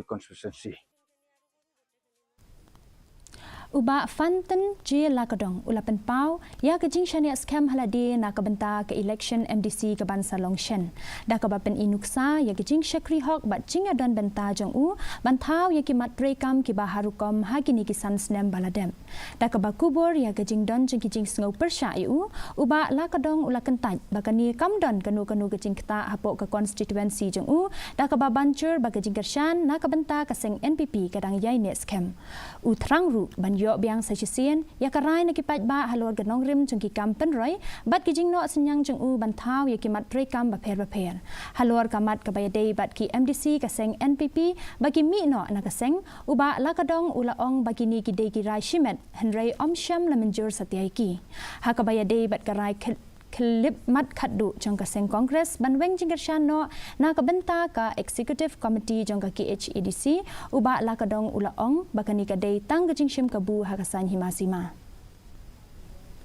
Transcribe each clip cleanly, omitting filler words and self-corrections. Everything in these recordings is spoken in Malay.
constituency. Uba Fantin je Lakadong ula Pynpaw ya ke Jingshaniah scam Halade na kabenta ke election MDC ke Bansa Longshen da ka bapen inuksa ya ke Jingshakri hok bat jingadon benta jong u bantau ya ki matrekam ki baharukom hagini ki sansnem baladem da ka bakubur ya ke jingdon jing ki jing sngo persya u uba Lakadong ula kentaj bakani kamdon kanu ke jingkta hapok ke constituency jong u da ka babancer ba ke jingkershan na kabenta ka seng NPP kadang yai ne scam u trangru ban yo biang sajisian ya karai na kipat ba halor ganong rim jung ki kampen roi bat ki jingno senyang jung u bantau ya ki mat prekam ba pher halor kamat kabayade bat ki MDC ka seng NPP bagi mi no na ka seng uba Lakadong ulaong bagi ni ki de ki rai shimet henry omsham la menjur satyai ki ha kabayade bat karai klip mat khaddu jong ka seng congress banweng jingkershan no na ka benta ka executive committee jong ka KHASI uba Lakadong ulaong bakani ka day tang jingshim kabu hakasan himasima.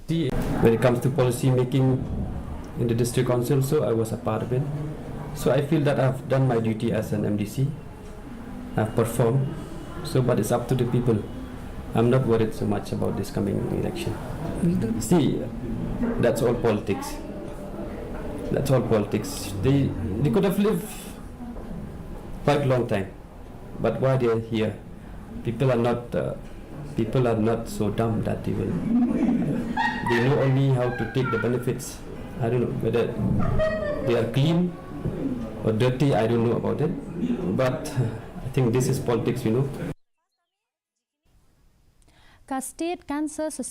When it comes to policy making in the district council, so I was a part of it. So I feel that I've done my duty as an MDC. I've performed. So but it's up to the people. I'm not worried so much about this coming election. See, that's all politics. That's all politics. They could have lived quite a long time, but why they're here? People are not so dumb that they know only how to take the benefits. I don't know whether they are clean or dirty. I don't know about it, but I think this is politics, you know. State Cancer